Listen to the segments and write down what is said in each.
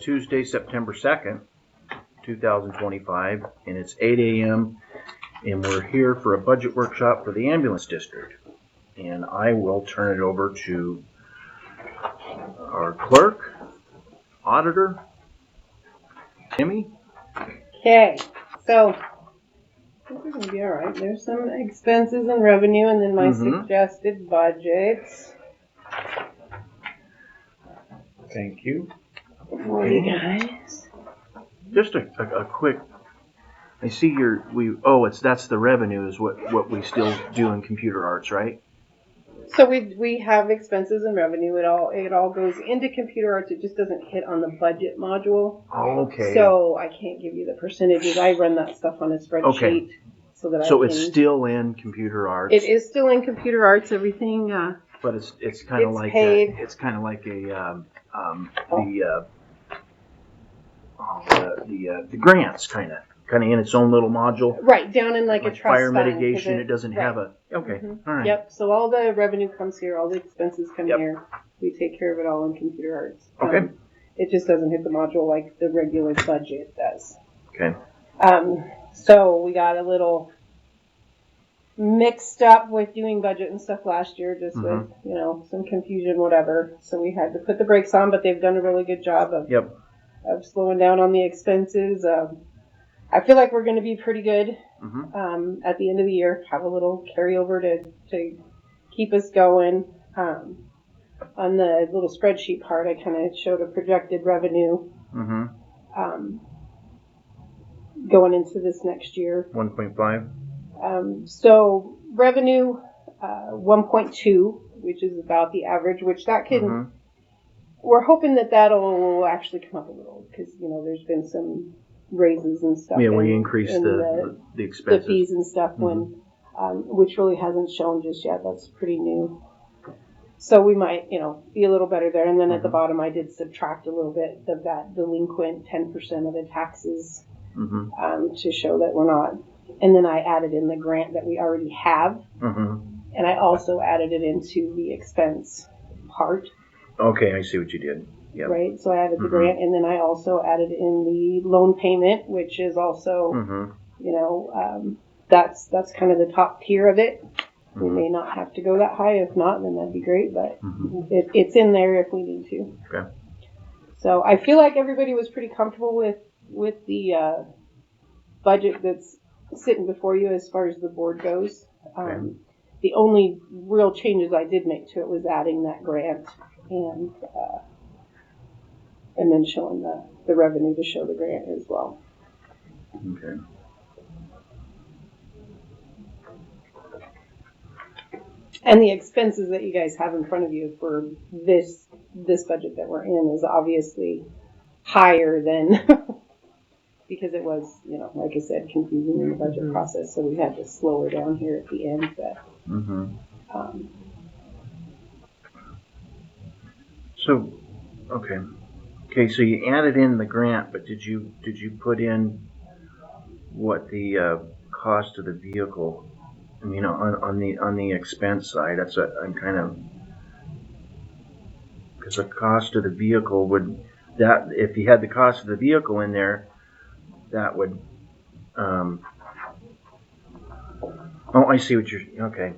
Tuesday, September 2nd, 2025, and it's 8 a.m., and we're here for a budget workshop for the ambulance district. And I will turn it over to our clerk, auditor, Timmy. Okay, so I think we're going to be all right. There's some expenses and revenue, and then my suggested budget. Thank you. For you guys. Just a quick. I see that's the revenue is what we still do in computer arts, right? So we have expenses and revenue. It all goes into computer arts. It just doesn't hit on the budget module. Oh, okay. So I can't give you the percentages. I run that stuff on a spreadsheet. Okay. So it's still in computer arts. It is still in computer arts. Everything. But it's kind of like paid. It's kind of like the grants kind of in its own little module. Right, down in like a trust fire fund, mitigation. It doesn't have a all right. Yep. So all the revenue comes here. All the expenses come here. We take care of it all in computer arts. Okay. It just doesn't hit the module like the regular budget does. Okay. So we got a little mixed up with doing budget and stuff last year, just with some confusion, whatever. So we had to put the brakes on, but they've done a really good job of slowing down on the expenses. I feel like we're going to be pretty good at the end of the year. Have a little carryover to keep us going. On the little spreadsheet part, I kind of showed a projected revenue going into this next year. 1.5. So revenue 1.2, which is about the average, which that can. We're hoping that'll actually come up a little because there's been some raises and stuff. Yeah, we increased the expenses, the fees and stuff which really hasn't shown just yet. That's pretty new. So we might, be a little better there. And then at the bottom, I did subtract a little bit of that delinquent 10% of the taxes to show that we're not. And then I added in the grant that we already have. And I also added it into the expense part. Okay, I see what you did. Yep. Right, so I added the grant, and then I also added in the loan payment, which is also, that's kind of the top tier of it. We may not have to go that high. If not, then that'd be great, but it's in there if we need to. Okay. So I feel like everybody was pretty comfortable with the budget that's sitting before you as far as the board goes. The only real changes I did make to it was adding that grant and then showing the revenue to show the grant as well. Okay. And the expenses that you guys have in front of you for this budget that we're in is obviously higher than because it was, like I said, confusing in the budget process, so we had to slow her down here at the end. But, So, okay. So you added in the grant, but did you put in what the cost of the vehicle? I mean, on the expense side, that's I'm kind of because the cost of the vehicle if you had the cost of the vehicle in there, that would. I see what you're. Okay.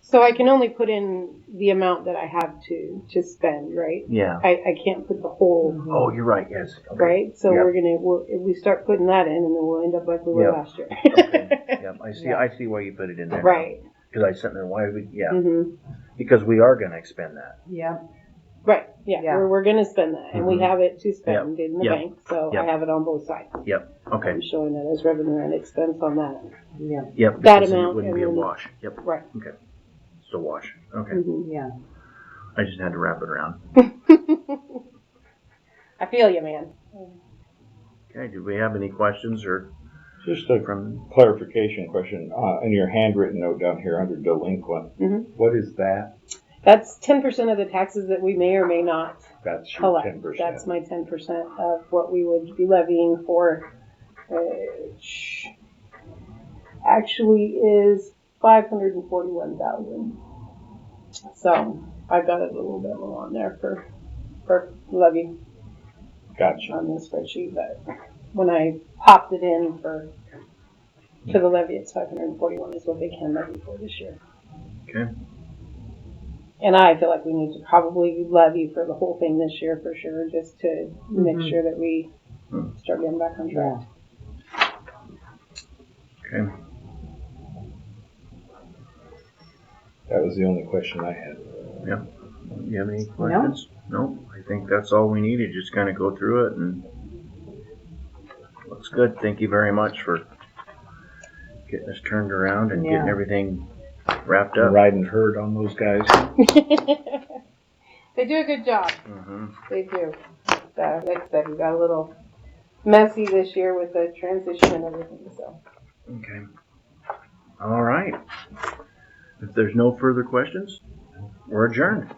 So I can only put in the amount that I have to spend, right? Yeah. I can't put the whole. Oh, you're right. Yes. Okay. Right. So if we start putting that in, and then we'll end up like we were last year. Okay. Yep. I see. I see why you put it in there. Right. Because I sat there. Why would? Yeah. Because we are going to expend that. Yeah. Right. Yeah. We're going to spend that, and we have it to spend in the bank. So I have it on both sides. Yep. Okay. I'm showing that as revenue and expense on that. Yeah. Yep. That amount. It wouldn't be a wash. Yep. Right. Okay. It's a wash. Okay. Yeah. I just had to wrap it around. I feel you, man. Okay. Do we have any questions or? Just a clarification question. In your handwritten note down here under delinquent, what is that? That's 10% of the taxes that we may or may not That's your collect. 10%. That's my 10% of what we would be levying for. Which actually is $541,000. So I've got a little bit more on there for levy. Gotcha. on the spreadsheet, but when I popped it in to the levy, it's 541 is what they can levy for this year. Okay. And I feel like we need to probably levy for the whole thing this year for sure, just to make sure that we start getting back on track. Okay. That was the only question I had. Yeah. Do you have any questions? No. I think that's all we needed. Just kind of go through it, and looks good. Thank you very much for getting us turned around and getting everything wrapped up. Riding herd on those guys. They do a good job. Mm-hmm. They do. Like I said, we got a little messy this year with the transition and everything. So. Okay. All right. If there's no further questions, we're adjourned.